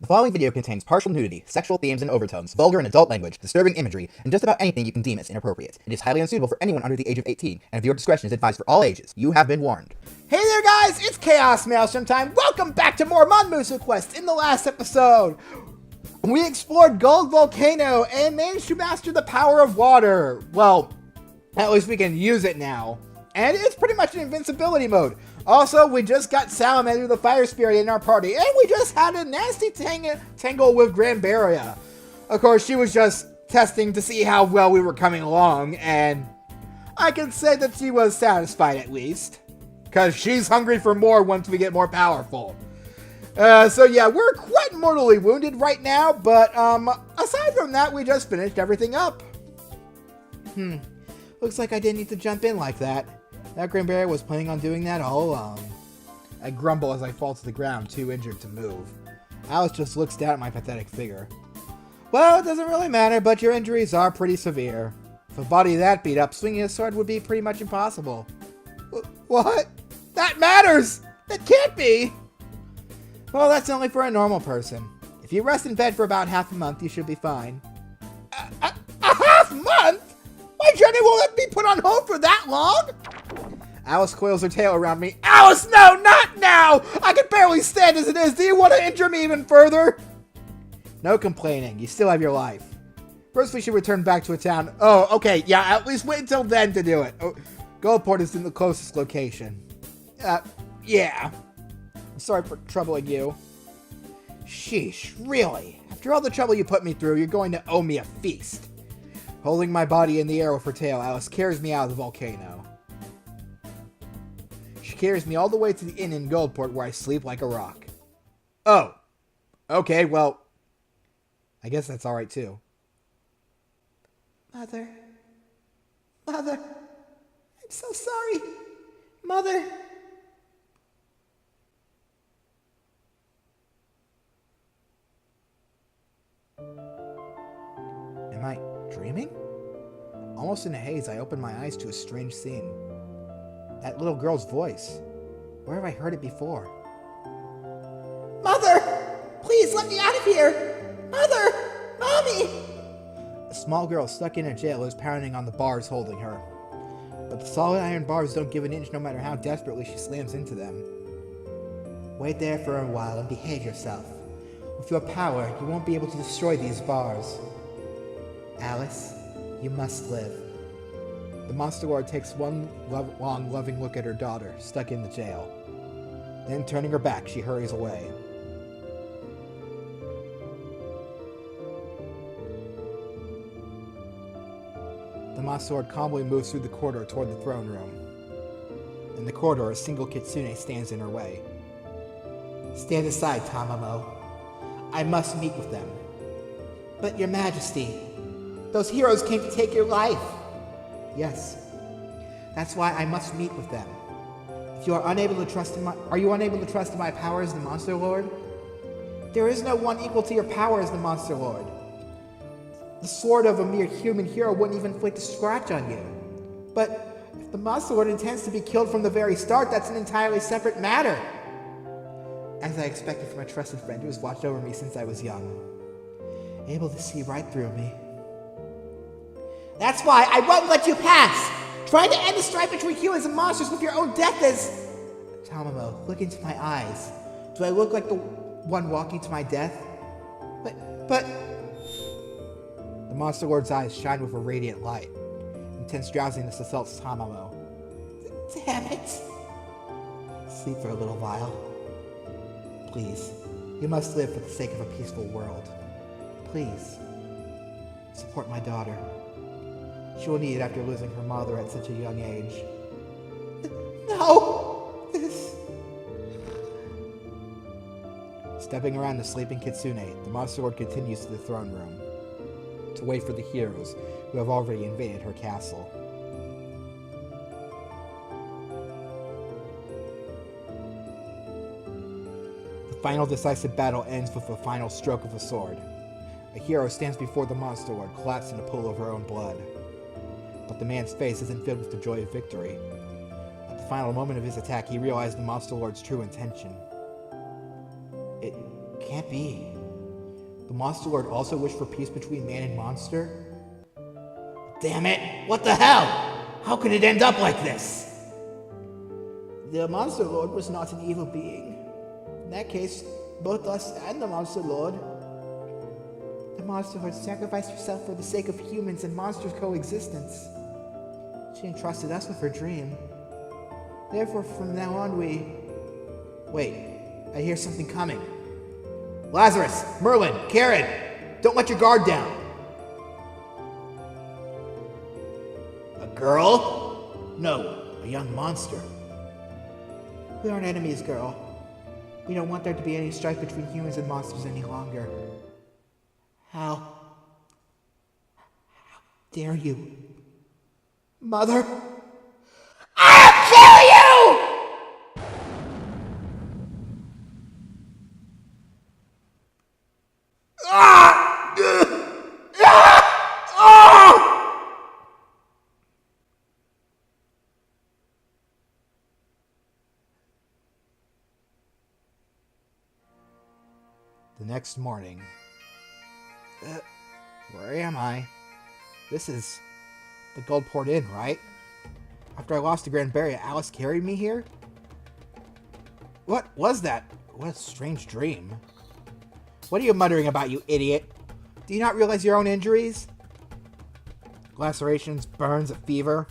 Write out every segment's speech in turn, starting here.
The following video contains partial nudity, sexual themes and overtones, vulgar and adult language, disturbing imagery, and just about anything you can deem as inappropriate. It is highly unsuitable for anyone under the age of 18, and viewer discretion is advised for all ages. You have been warned. Hey there guys, it's ChaosMaelstrom time. Welcome back to more Monmusu Quest. In the last episode, we explored Gold Volcano and managed to master the power of water. Well, at least we can use it now. And it's pretty much an invincibility mode. Also, we just got Salamander the Fire Spirit in our party, and we just had a nasty tangle with Granberria. Of course, she was just testing to see how well we were coming along, and I can say that she was satisfied at least. Because she's hungry for more once we get more powerful. So yeah, we're quite mortally wounded right now, but aside from that, we just finished everything up. Looks like I didn't need to jump in like that. That Granberry was planning on doing that all along. I grumble as I fall to the ground, too injured to move. Alice just looks down at my pathetic figure. Well, it doesn't really matter, but your injuries are pretty severe. With a body that beat up, swinging a sword would be pretty much impossible. What? That matters! That can't be! Well, that's only for a normal person. If you rest in bed for about half a month, you should be fine. A half month? My journey will let me put on hold for that long? Alice coils her tail around me. Alice, no, not now! I can barely stand as it is. Do you want to injure me even further? No complaining. You still have your life. First, we should return back to a town. Oh, okay. Yeah, at least wait until then to do it. Oh, Goldport is in the closest location. Yeah. I'm sorry for troubling you. Sheesh, really? After all the trouble you put me through, you're going to owe me a feast. Holding my body in the air with her tail, Alice carries me out of the volcano. She carries me all the way to the inn in Goldport where I sleep like a rock. Oh. Okay, well, I guess that's alright too. Mother. Mother. I'm so sorry. Mother. Am I dreaming? Almost in a haze, I open my eyes to a strange scene. That little girl's voice. Where have I heard it before? Mother! Please let me out of here! Mother! Mommy! A small girl stuck in a jail is pounding on the bars holding her. But the solid iron bars don't give an inch no matter how desperately she slams into them. Wait there for a while and behave yourself. With your power, you won't be able to destroy these bars. Alice, you must live. The Monster Lord takes one long, loving look at her daughter, stuck in the jail. Then, turning her back, she hurries away. The Monster Lord calmly moves through the corridor toward the throne room. In the corridor, a single kitsune stands in her way. Stand aside, Tamamo. I must meet with them. But, Your Majesty, those heroes came to take your life. Yes. That's why I must meet with them. If you are unable to trust in are you unable to trust in my power as the Monster Lord? There is no one equal to your power as the Monster Lord. The sword of a mere human hero wouldn't even inflict a scratch on you. But if the Monster Lord intends to be killed from the very start, that's an entirely separate matter. As I expected from a trusted friend who has watched over me since I was young. Able to see right through me. That's why I won't let you pass! Trying to end the strife between humans and monsters with your own death is... Tamamo, look into my eyes. Do I look like the one walking to my death? But... The Monster Lord's eyes shine with a radiant light. Intense drowsiness assaults Tamamo. Damn it! Sleep for a little while. Please, you must live for the sake of a peaceful world. Please, support my daughter. She will need it after losing her mother at such a young age. No! Stepping around the sleeping kitsune, the Monster Lord continues to the throne room to wait for the heroes who have already invaded her castle. The final decisive battle ends with a final stroke of a sword. A hero stands before the Monster Lord, collapsed in a pool of her own blood. But the man's face isn't filled with the joy of victory. At the final moment of his attack, he realized the Monster Lord's true intention. It can't be. The Monster Lord also wished for peace between man and monster? Damn it! What the hell? How could it end up like this? The Monster Lord was not an evil being. In that case, both us and the Monster Lord. The Monster Lord sacrificed herself for the sake of humans and monsters' coexistence. She entrusted us with her dream. Therefore, from now on, we... Wait, I hear something coming. Lazarus, Merlin, Karen, don't let your guard down. A girl? No, a young monster. We aren't enemies, girl. We don't want there to be any strife between humans and monsters any longer. How dare you? Mother? I'll kill you! The next morning. Where am I? This is the Goldport Inn, right? After I lost the Grand Barrier, Alice carried me here? What was that? What a strange dream. What are you muttering about, you idiot? Do you not realize your own injuries? Lacerations, burns, a fever.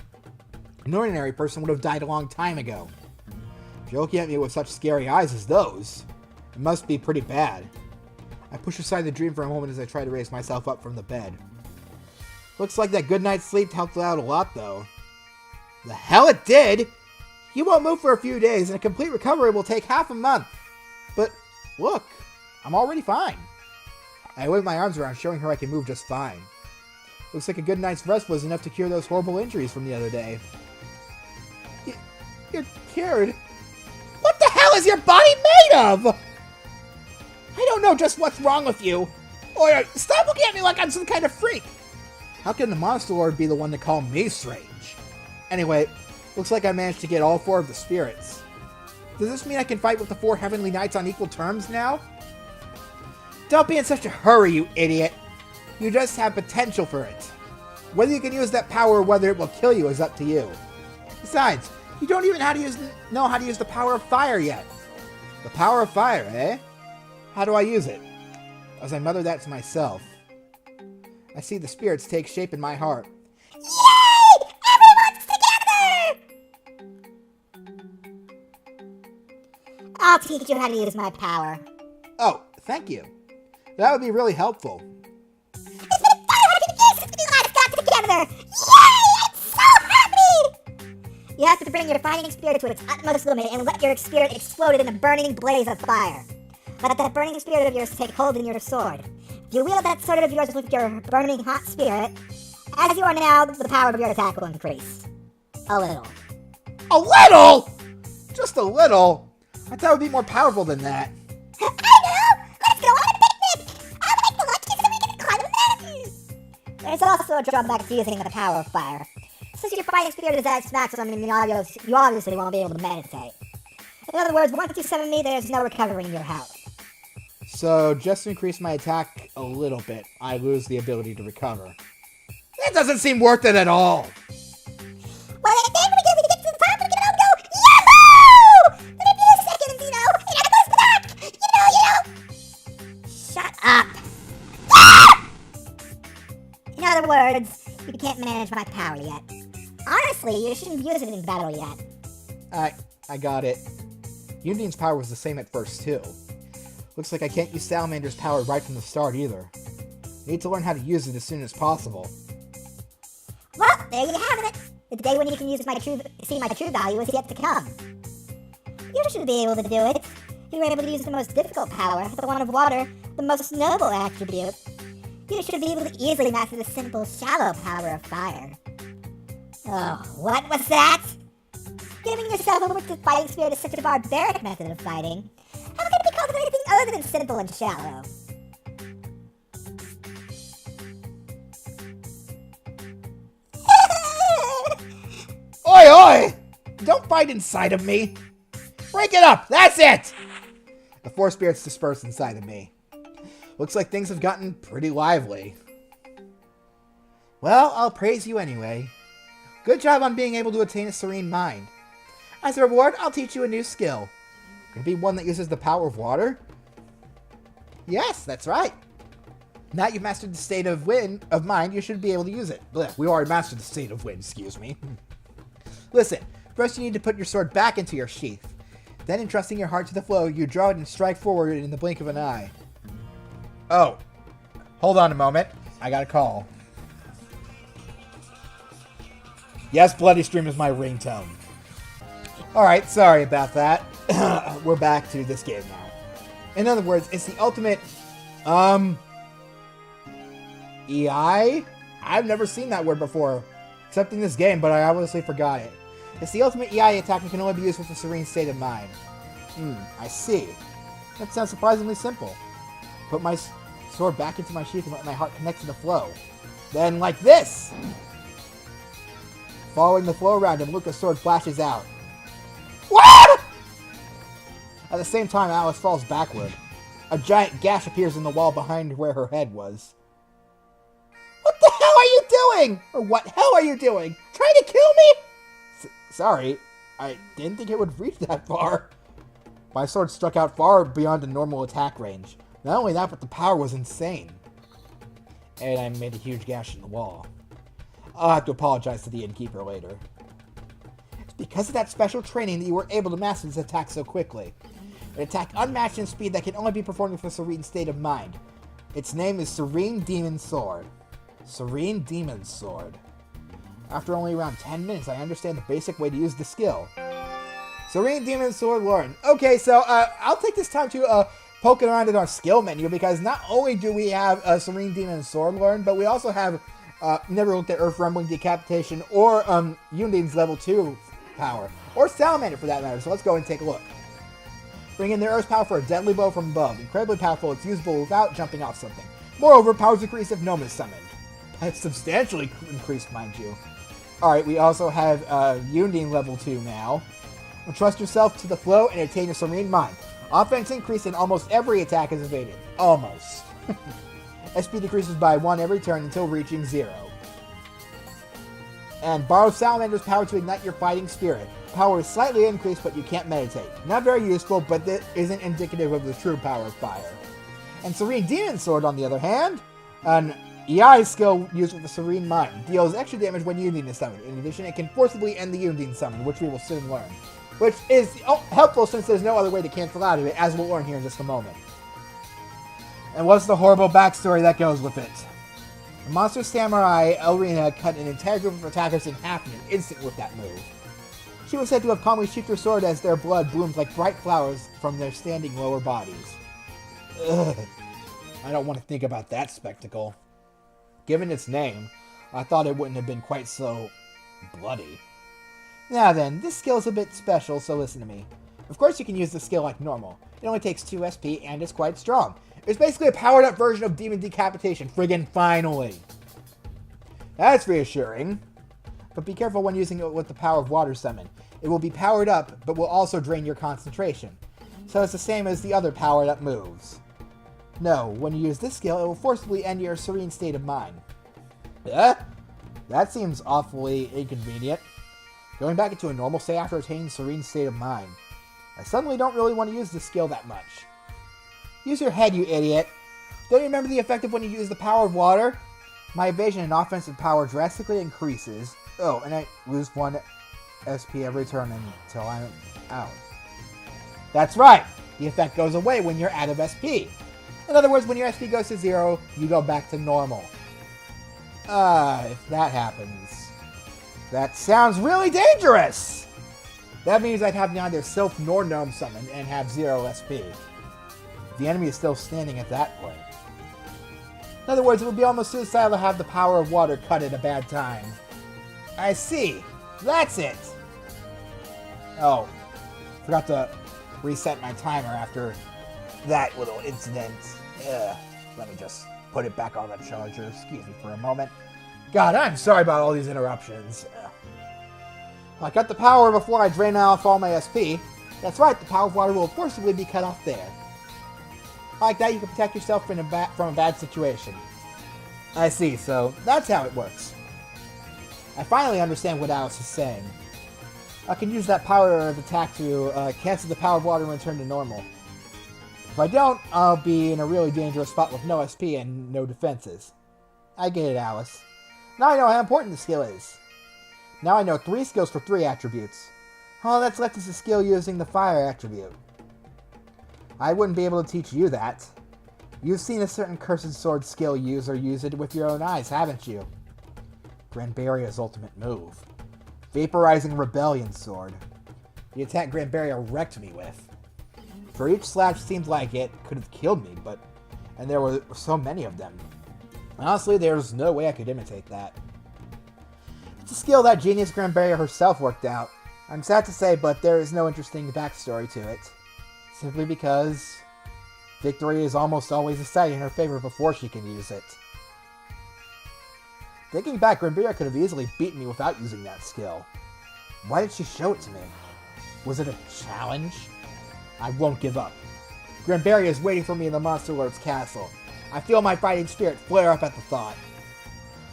An ordinary person would have died a long time ago. If you're looking at me with such scary eyes as those, it must be pretty bad. I push aside the dream for a moment as I try to raise myself up from the bed. Looks like that good night's sleep helped out a lot, though. The hell it did! You won't move for a few days, and a complete recovery will take half a month. But, look, I'm already fine. I wave my arms around, showing her I can move just fine. Looks like a good night's rest was enough to cure those horrible injuries from the other day. You're cured? What the hell is your body made of? I don't know just what's wrong with you. Or stop looking at me like I'm some kind of freak. How can the Monster Lord be the one to call me strange? Anyway, looks like I managed to get all 4 of the spirits. Does this mean I can fight with the 4 Heavenly Knights on equal terms now? Don't be in such a hurry, you idiot. You just have potential for it. Whether you can use that power or whether it will kill you is up to you. Besides, you don't even know how to use the power of fire yet. The power of fire, eh? How do I use it? As I mutter that to myself, I see the spirits take shape in my heart. Yay! Everyone's together! I'll teach you how to use my power. Oh, thank you. That would be really helpful. It's been 500 years since we last got together! Yay! I'm so happy! You have to bring your fighting spirit to its utmost limit and let your spirit explode in a burning blaze of fire. Let that burning spirit of yours take hold in your sword. If you wield that sword of yours with your burning hot spirit, as you are now, the power of your attack will increase. A little. A little? Just a little? I thought it would be more powerful than that. I know! Let's go on a picnic! I'll make the lunches so we can climb the mountains! There's also a drawback to using the power of fire. Since your fighting spirit is at its maximum, you obviously won't be able to meditate. In other words, once you summon me, there's no recovering your health. So, just to increase my attack a little bit, I lose the ability to recover. That doesn't seem worth it at all! Well, then when we get to the top, we're gonna go, Yahoo! Then in a few seconds, it goes back! Shut up! Ah! In other words, you can't manage my power yet. Honestly, you shouldn't use it in battle yet. I got it. Undine's power was the same at first, too. Looks like I can't use Salamander's power right from the start, either. Need to learn how to use it as soon as possible. Well, there you have it. The day when you can use see my true value is yet to come. You should be able to do it. You were able to use the most difficult power, the one of water, the most noble attribute. You should be able to easily master the simple, shallow power of fire. Oh, what was that? Giving yourself over to fighting spirit is such a barbaric method of fighting. How can it be called anything other than simple and shallow? Oi, oi! Don't fight inside of me! Break it up! That's it! The 4 spirits disperse inside of me. Looks like things have gotten pretty lively. Well, I'll praise you anyway. Good job on being able to attain a serene mind. As a reward, I'll teach you a new skill. Could it be one that uses the power of water? Yes, that's right. Now you've mastered the state of mind, you should be able to use it. Blech, we already mastered the state of wind, excuse me. Listen, first you need to put your sword back into your sheath. Then, entrusting your heart to the flow, you draw it and strike forward in the blink of an eye. Oh, hold on a moment. I got a call. Yes, Bloody Stream is my ringtone. Alright, sorry about that. We're back to this game now. In other words, it's the ultimate, EI? I've never seen that word before, except in this game, but I obviously forgot it. It's the ultimate EI attack and can only be used with a serene state of mind. I see. That sounds surprisingly simple. Put my sword back into my sheath and let my heart connect to the flow. Then, like this! Following the flow around him, Luca's sword flashes out. What? At the same time, Alice falls backward. A giant gash appears in the wall behind where her head was. What the hell are you doing? Or what hell are you doing? Trying to kill me? Sorry, I didn't think it would reach that far. My sword struck out far beyond the normal attack range. Not only that, but the power was insane. And I made a huge gash in the wall. I'll have to apologize to the innkeeper later. It's because of that special training that you were able to master this attack so quickly. An attack unmatched in speed that can only be performed with a serene state of mind. Its name is Serene Demon Sword. Serene Demon Sword. After only around 10 minutes, I understand the basic way to use the skill. Serene Demon Sword learned. Okay, so I'll take this time to poke around in our skill menu, because not only do we have a Serene Demon Sword learned, but we also have never looked at Earth Rumbling Decapitation or Yundine's level 2 power, or Salamander for that matter, so let's go and take a look. Bring in the Earth's power for a deadly blow from above. Incredibly powerful, it's usable without jumping off something. Moreover, powers increase if Gnome is summoned. That's substantially increased, mind you. Alright, we also have Yundine level 2 now. Entrust yourself to the flow and attain a serene mind. Offense increase in almost every attack is evaded. Almost. SP decreases by 1 every turn until reaching 0. And borrow Salamander's power to ignite your fighting spirit. Power is slightly increased, but you can't meditate. Not very useful, but that isn't indicative of the true power of fire. And Serene Demon Sword, on the other hand, an EI skill used with a Serene Mind, deals extra damage when Yundine is summoned. In addition, it can forcibly end the Yundine summon, which we will soon learn. Which is helpful since there's no other way to cancel out of it, as we'll learn here in just a moment. And what's the horrible backstory that goes with it? The monster samurai Elrina cut an entire group of attackers in half in an instant with that move. She was said to have calmly sheathed her sword as their blood bloomed like bright flowers from their standing lower bodies. Ugh. I don't want to think about that spectacle. Given its name, I thought it wouldn't have been quite so bloody. Now then, this skill is a bit special, so listen to me. Of course you can use the skill like normal. It only takes 2 SP and is quite strong. It's basically a powered up version of Demon Decapitation, friggin' finally. That's reassuring. But be careful when using it with the power of Water Summon. It will be powered up, but will also drain your concentration. So it's the same as the other powered up moves. No, when you use this skill, it will forcibly end your serene state of mind. That seems awfully inconvenient. Going back into a normal state after attaining serene state of mind. I suddenly don't really want to use this skill that much. Use your head, you idiot. Don't you remember the effect of when you use the power of water? My evasion and offensive power drastically increases. Oh, and I lose 1 SP every turn until I'm out. That's right! The effect goes away when you're out of SP. In other words, when your SP goes to 0, you go back to normal. If that happens... That sounds really dangerous! That means I'd have neither Sylph nor Gnome summoned and have 0 SP. The enemy is still standing at that point. In other words, it would be almost suicidal to have the power of water cut at a bad time. I see. That's it. Oh, forgot to reset my timer after that little incident. Let me just put it back on the charger. Excuse me for a moment. God, I'm sorry about all these interruptions. I got the power before I drain off all my SP. That's right, the power of water will forcibly be cut off there. Like that, you can protect yourself from a bad situation. I see, so that's how it works. I finally understand what Alice is saying. I can use that power of attack to cancel the power of water and return to normal. If I don't, I'll be in a really dangerous spot with no SP and no defenses. I get it, Alice. Now I know how important the skill is. Now I know 3 skills for 3 attributes. All that's left is a skill using the fire attribute. I wouldn't be able to teach you that. You've seen a certain cursed sword skill user use it with your own eyes, haven't you? Granbaria's ultimate move. Vaporizing Rebellion Sword. The attack Granbaria wrecked me with. For each slash seemed like it could have killed me, and there were so many of them. Honestly, there's no way I could imitate that. It's a skill that genius Granbaria herself worked out. I'm sad to say, but there is no interesting backstory to it. Simply because victory is almost always decided in her favor before she can use it. Thinking back, Granbaria could have easily beaten me without using that skill. Why did she show it to me? Was it a challenge? I won't give up. Granbaria is waiting for me in the Monster Lord's castle. I feel my fighting spirit flare up at the thought.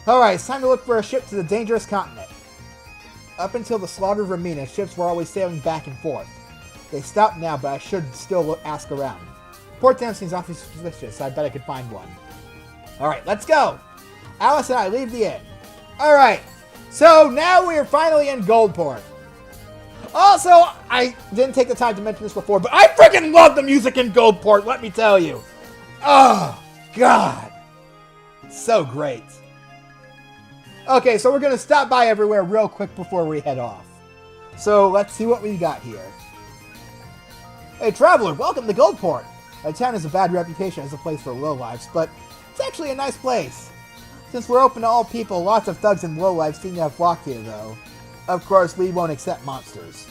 Alright, it's time to look for a ship to the dangerous continent. Up until the slaughter of Ramina, ships were always sailing back and forth. They stopped now, but I should still ask around. Port Town seems awfully suspicious, so I bet I could find one. Alright, let's go! Alice and I leave the inn. Alright, so now we are finally in Goldport. Also, I didn't take the time to mention this before, but I freaking love the music in Goldport, let me tell you. Oh, God. So great. Okay, so we're going to stop by everywhere real quick before we head off. So let's see what we got here. Hey, traveler, welcome to Goldport. The town has a bad reputation as a place for lowlifes, but it's actually a nice place. Since we're open to all people, lots of thugs and lowlifes seem to have flocked here, though. Of course, we won't accept monsters.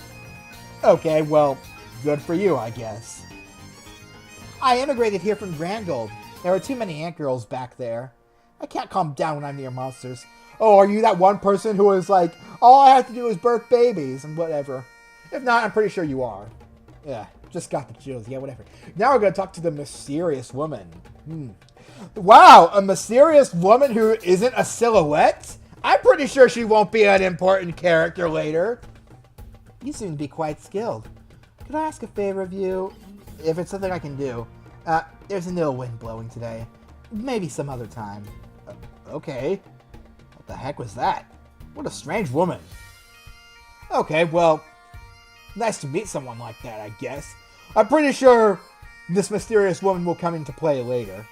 Okay, well, good for you, I guess. I immigrated here from Grand Gold. There are too many ant girls back there. I can't calm down when I'm near monsters. Oh, are you that one person who is like, all I have to do is birth babies and whatever? If not, I'm pretty sure you are. Yeah, just got the chills. Yeah, whatever. Now we're going to talk to the mysterious woman. Wow, a mysterious woman who isn't a silhouette? I'm pretty sure she won't be an important character later. You seem to be quite skilled. Could I ask a favor of you? If it's something I can do. There's an ill wind blowing today. Maybe some other time. Okay. What the heck was that? What a strange woman. Okay, well, nice to meet someone like that, I guess. I'm pretty sure this mysterious woman will come into play later.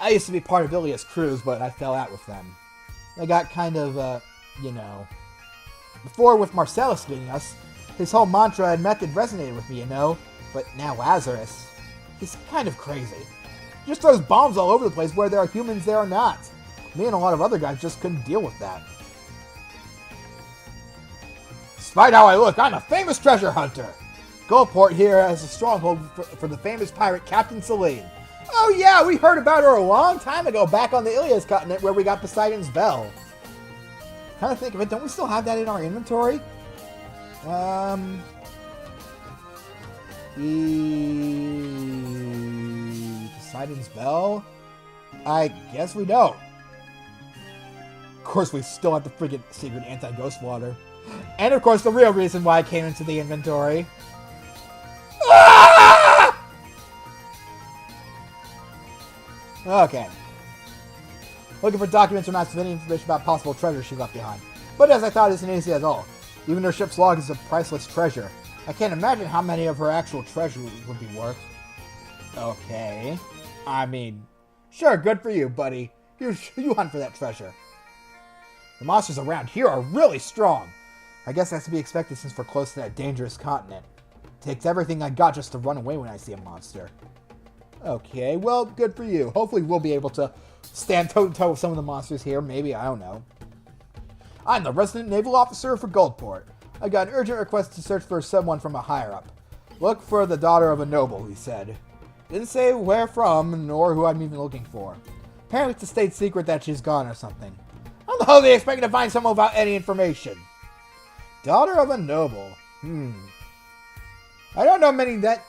I used to be part of Ilia's crews, but I fell out with them. I got kind of, you know. Before, with Marcellus leading us, his whole mantra and method resonated with me, you know. But now Lazarus, he's kind of crazy. He just throws bombs all over the place where there are humans there are not. Me and a lot of other guys just couldn't deal with that. Despite how I look, I'm a famous treasure hunter. Goldport here has a stronghold for the famous pirate Captain Selene. Oh yeah, we heard about her a long time ago back on the Ilias continent where we got Poseidon's Bell. Kind of think of it, don't we still have that in our inventory? Poseidon's Bell? I guess we don't. Of course, we still have the friggin' secret anti-ghost water. And of course, the real reason why I came into the inventory. Ah! Okay. Looking for documents or maps with any information about possible treasure she left behind. But as I thought, it isn't easy at all. Even her ship's log is a priceless treasure. I can't imagine how many of her actual treasure would be worth. Okay. I mean, sure, good for you, buddy. You hunt for that treasure. The monsters around here are really strong. I guess that's to be expected since we're close to that dangerous continent. It takes everything I got just to run away when I see a monster. Okay, well, good for you. Hopefully we'll be able to stand toe-to-toe with some of the monsters here. Maybe, I don't know. I'm the resident naval officer for Goldport. I got an urgent request to search for someone from a higher-up. Look for the daughter of a noble, he said. Didn't say where from, nor who I'm even looking for. Apparently it's a state secret that she's gone or something. How the hell are they expecting to find someone without any information? Daughter of a noble. I don't know many that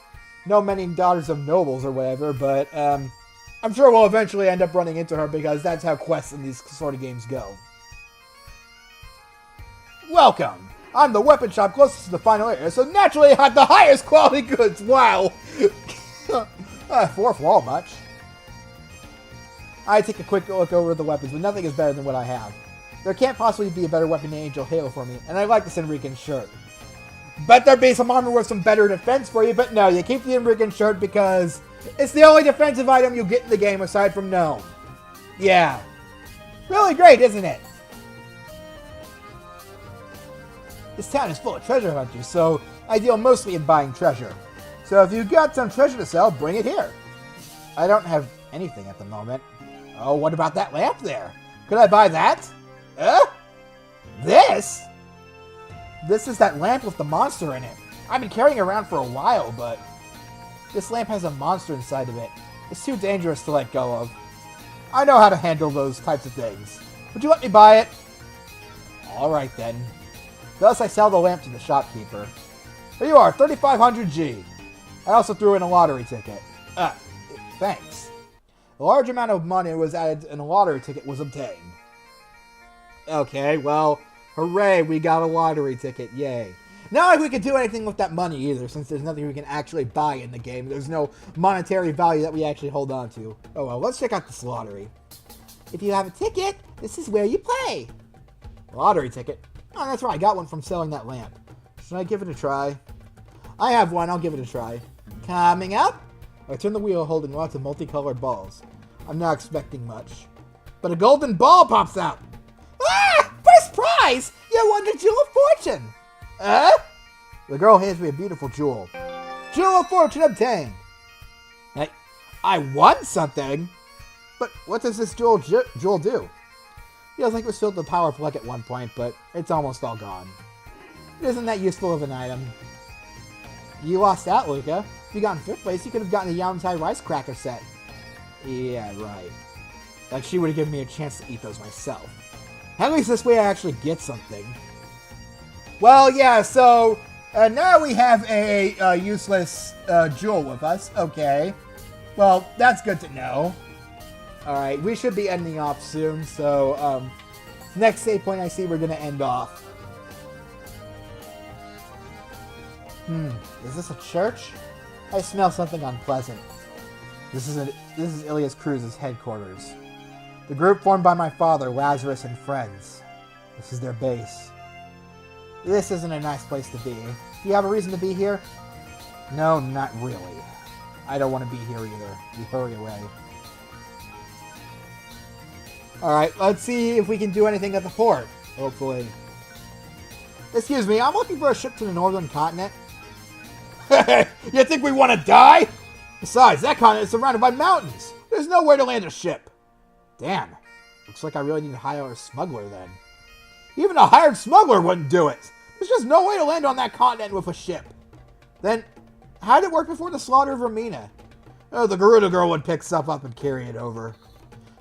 know many daughters of nobles or whatever, but I'm sure we'll eventually end up running into her because that's how quests in these sort of games go. Welcome! I'm the weapon shop closest to the final area, so naturally I have the highest quality goods. Wow! Fourth wall much. I take a quick look over the weapons, but nothing is better than what I have. There can't possibly be a better weapon than Angel Halo for me, and I like this Enrican shirt. Bet there'd be some armor with some better defense for you, but no, you keep the Enrican shirt because it's the only defensive item you get in the game aside from Gnome. Yeah. Really great, isn't it? This town is full of treasure hunters, so I deal mostly in buying treasure. So if you've got some treasure to sell, bring it here. I don't have anything at the moment. Oh, what about that lamp there? Could I buy that? This? This is that lamp with the monster in it. I've been carrying it around for a while, but this lamp has a monster inside of it. It's too dangerous to let go of. I know how to handle those types of things. Would you let me buy it? Alright then. Thus I sell the lamp to the shopkeeper. Here you are, 3,500 G. I also threw in a lottery ticket. Thanks. A large amount of money was added and a lottery ticket was obtained. Okay, well, hooray, we got a lottery ticket, yay. Not like we could do anything with that money either, since there's nothing we can actually buy in the game. There's no monetary value that we actually hold on to. Oh well, let's check out this lottery. If you have a ticket, this is where you play. Lottery ticket? Oh, that's right, I got one from selling that lamp. Should I give it a try? I have one, I'll give it a try. Coming up? I turn the wheel holding lots of multicolored balls. I'm not expecting much. But a golden ball pops out! Ah! First prize! You won the Jewel of Fortune! The girl hands me a beautiful jewel. Jewel of Fortune obtained! I won something? But what does this jewel do? Feels like it was filled with the power of luck at one point, but it's almost all gone. It isn't that useful of an item. You lost out, Luca. If you got in 5th place, you could have gotten a Yamtai Rice Cracker set. Yeah, right. Like she would have given me a chance to eat those myself. At least this way I actually get something. Well, yeah, so now we have a useless jewel with us. Okay. Well, that's good to know. Alright, we should be ending off soon, so next save point I see we're going to end off. Is this a church? I smell something unpleasant. This is Ilias Cruz's headquarters. The group formed by my father, Lazarus, and friends. This is their base. This isn't a nice place to be. Do you have a reason to be here? No, not really. I don't want to be here either. You hurry away. Alright, let's see if we can do anything at the port. Hopefully. Excuse me, I'm looking for a ship to the northern continent. You think we want to die? Besides, that continent is surrounded by mountains. There's no way to land a ship. Damn. Looks like I really need to hire a smuggler then. Even a hired smuggler wouldn't do it. There's just no way to land on that continent with a ship. Then, how did it work before the slaughter of Romina? Oh, the Garuda girl would pick stuff up and carry it over.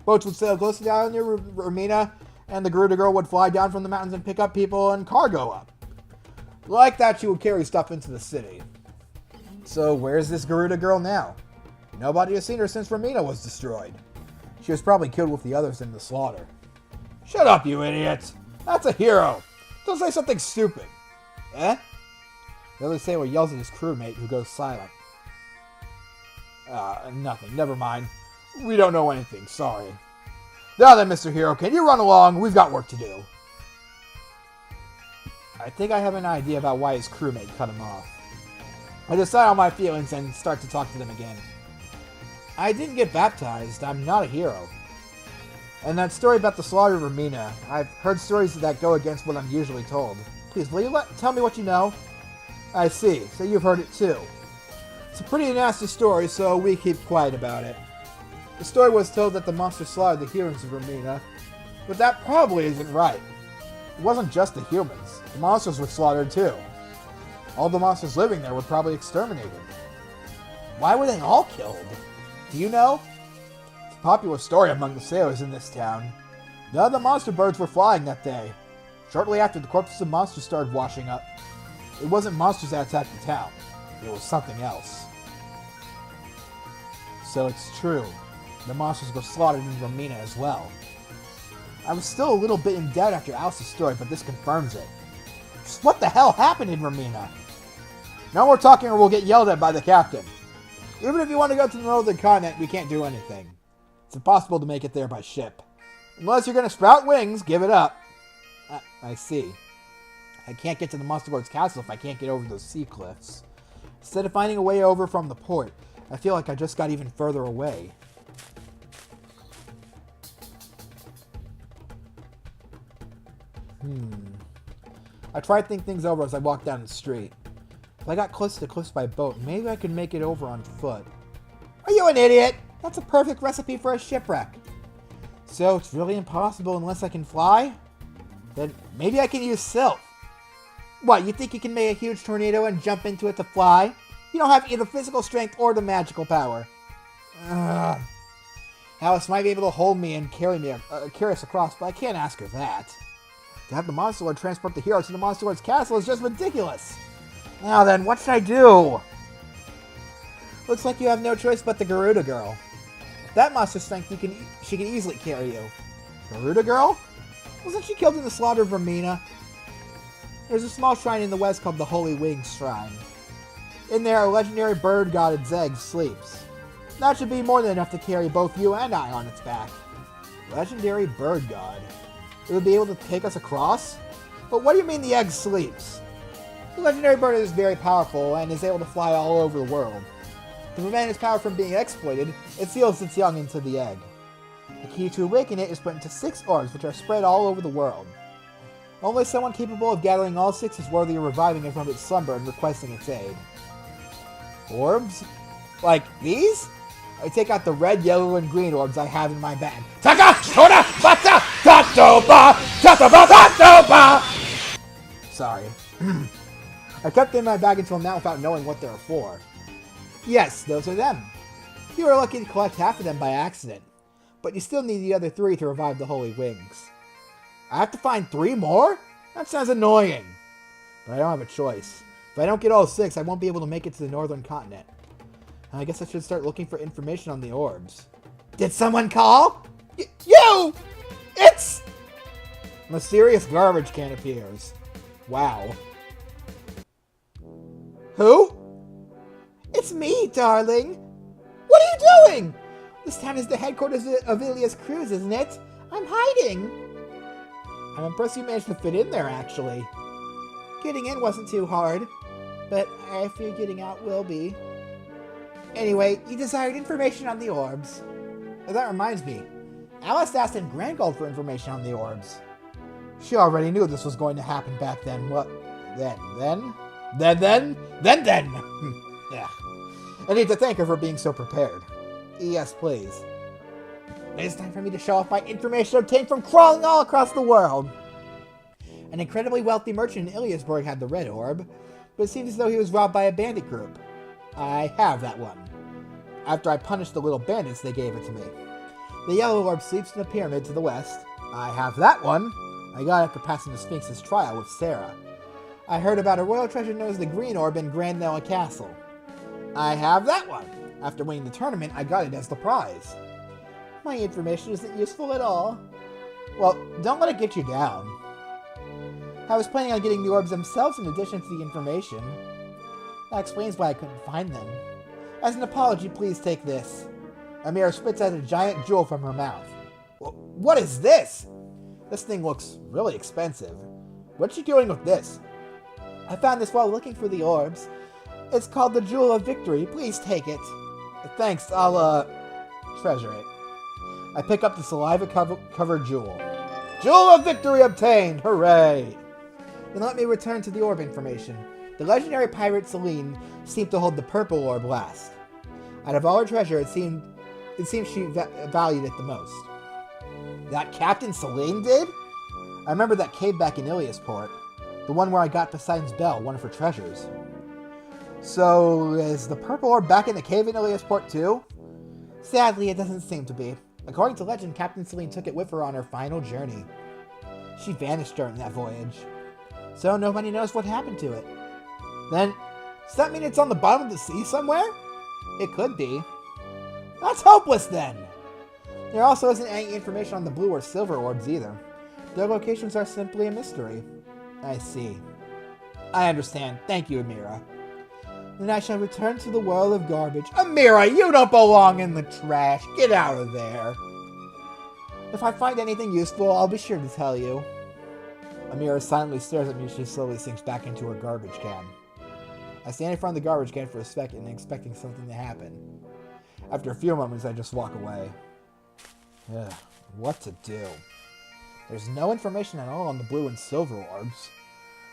Boats would sail close down near Romina, and the Garuda girl would fly down from the mountains and pick up people and cargo up. Like that, she would carry stuff into the city. So, where's this Garuda girl now? Nobody has seen her since Romina was destroyed. She was probably killed with the others in the slaughter. Shut up, you idiot! That's a hero! Don't say something stupid. The other sailor yells at his crewmate, who goes silent. Nothing. Never mind. We don't know anything. Sorry. Now then, Mr. Hero, can you run along? We've got work to do. I think I have an idea about why his crewmate cut him off. I decide on my feelings and start to talk to them again. I didn't get baptized. I'm not a hero. And that story about the slaughter of Romina, I've heard stories that go against what I'm usually told. Please, will you tell me what you know? I see. So you've heard it too. It's a pretty nasty story, so we keep quiet about it. The story was told that the monster slaughtered the humans of Romina, but that probably isn't right. It wasn't just the humans. The monsters were slaughtered too. All the monsters living there were probably exterminated. Why were they all killed? Do you know? It's a popular story among the sailors in this town. None of the monster birds were flying that day. Shortly after, the corpses of monsters started washing up. It wasn't monsters that attacked the town. It was something else. So it's true. The monsters were slaughtered in Romina as well. I was still a little bit in doubt after Alice's story, but this confirms it. Just what the hell happened in Romina? No more talking or we'll get yelled at by the captain. Even if you want to go to the northern continent, we can't do anything. It's impossible to make it there by ship. Unless you're going to sprout wings, give it up. I see. I can't get to the Monster Lord's castle if I can't get over those sea cliffs. Instead of finding a way over from the port, I feel like I just got even further away. I tried to think things over as I walked down the street. If I got close to the cliffs by boat, maybe I could make it over on foot. Are you an idiot? That's a perfect recipe for a shipwreck. So it's really impossible unless I can fly? Then maybe I can use Sylph. What, you think you can make a huge tornado and jump into it to fly? You don't have either physical strength or the magical power. Alice might be able to hold me and carry us across, but I can't ask her that. To have the Monster Lord transport the hero to the Monster Lord's castle is just ridiculous. Now then, what should I do? Looks like you have no choice but the Garuda Girl. With that monster strength, she can easily carry you. Garuda Girl? Wasn't she killed in the slaughter of Romina? There's a small shrine in the west called the Holy Wings Shrine. In there, a legendary bird god Zeg sleeps. That should be more than enough to carry both you and I on its back. Legendary bird god. It would be able to take us across? But what do you mean the egg sleeps? The legendary bird is very powerful and is able to fly all over the world. To prevent its power from being exploited, it seals its young into the egg. The key to awaken it is put into 6 orbs which are spread all over the world. Only someone capable of gathering all 6 is worthy of reviving it from its slumber and requesting its aid. Orbs? Like these? I take out the red, yellow, and green orbs I have in my bag. Sorry. I kept them in my bag until now without knowing what they were for. Yes, those are them. You were lucky to collect half of them by accident. But you still need the other 3 to revive the Holy Wings. I have to find 3 more? That sounds annoying. But I don't have a choice. If I don't get all 6, I won't be able to make it to the northern continent. I guess I should start looking for information on the orbs. Did someone call? You! It's... Mysterious garbage can appears. Wow. Who? It's me, darling. What are you doing? This town is the headquarters of Ilias Cruz, isn't it? I'm hiding. I'm impressed you managed to fit in there, actually. Getting in wasn't too hard, but I fear getting out will be. Anyway, you desired information on the orbs. Oh, that reminds me. Alice asked in Grangold for information on the orbs. She already knew this was going to happen back then. What? Then? Yeah. I need to thank her for being so prepared. Yes, please. It's time for me to show off my information obtained from crawling all across the world. An incredibly wealthy merchant in Iliasburg had the red orb, but it seems as though he was robbed by a bandit group. I have that one. After I punished the little bandits, they gave it to me. The yellow orb sleeps in a pyramid to the west. I have that one. I got it after passing the Sphinx's trial with Sarah. I heard about a royal treasure known as the green orb in Grandnella Castle. I have that one. After winning the tournament, I got it as the prize. My information isn't useful at all. Well, don't let it get you down. I was planning on getting the orbs themselves in addition to the information. That explains why I couldn't find them. As an apology, please take this. Amira spits out a giant jewel from her mouth. What is this? This thing looks really expensive. What's she doing with this? I found this while looking for the orbs. It's called the Jewel of Victory. Please take it. Thanks, I'll, treasure it. I pick up the saliva-covered jewel. Jewel of Victory obtained! Hooray! Then let me return to the orb information. The legendary pirate Celine seemed to hold the purple orb last. Out of all her treasure, it seems she valued it the most. That Captain Celine did? I remember that cave back in Iliasport. The one where I got Poseidon's Bell, one of her treasures. So, is the purple orb back in the cave in Iliasport too? Sadly, it doesn't seem to be. According to legend, Captain Celine took it with her on her final journey. She vanished during that voyage. So nobody knows what happened to it. Then, does that mean it's on the bottom of the sea somewhere? It could be. That's hopeless then! There also isn't any information on the blue or silver orbs either. Their locations are simply a mystery. I see. I understand. Thank you, Amira. Then I shall return to the world of garbage. Amira, you don't belong in the trash. Get out of there. If I find anything useful, I'll be sure to tell you. Amira silently stares at me as she slowly sinks back into her garbage can. I stand in front of the garbage can for a second, expecting something to happen. After a few moments, I just walk away. Ugh, what to do? There's no information at all on the blue and silver orbs.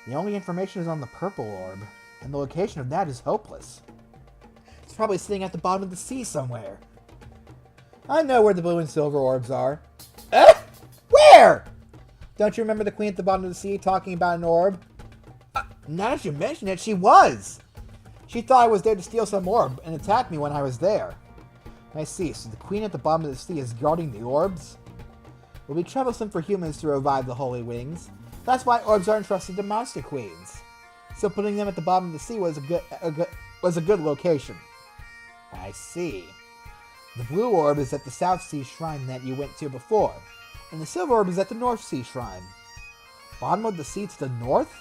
The only information is on the purple orb, and the location of that is hopeless. It's probably sitting at the bottom of the sea somewhere. I know where the blue and silver orbs are. Where? Don't you remember the queen at the bottom of the sea talking about an orb? Now that you mention it, she was! She thought I was there to steal some orb and attack me when I was there. I see, so the queen at the bottom of the sea is guarding the orbs? It will be troublesome for humans to revive the holy wings. That's why orbs are entrusted to monster queens. So putting them at the bottom of the sea was a good location. I see. The blue orb is at the South Sea Shrine that you went to before, and the silver orb is at the North Sea Shrine. Bottom of the sea to the north?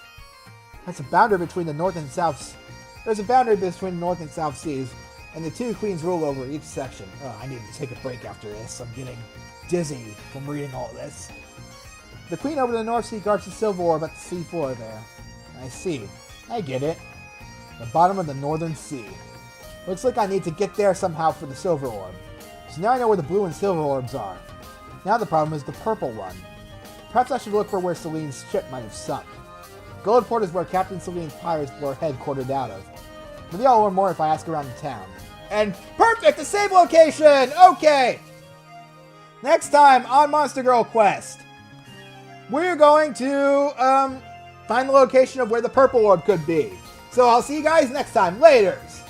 That's a boundary between the North and South. There's a boundary between the North and South Seas, and the two queens rule over each section. Oh, I need to take a break after this. I'm getting dizzy from reading all this. The queen over the North Sea guards the silver orb at the sea floor there. I see. I get it. The bottom of the Northern Sea. Looks like I need to get there somehow for the silver orb. So now I know where the blue and silver orbs are. Now the problem is the purple one. Perhaps I should look for where Celine's ship might have sunk. Goldport is where Captain Celine's pirates were headquartered out of. Maybe I'll learn more if I ask around the town. And perfect! The save location! Okay! Next time on Monster Girl Quest, we're going to find the location of where the purple orb could be. So I'll see you guys next time. Laters!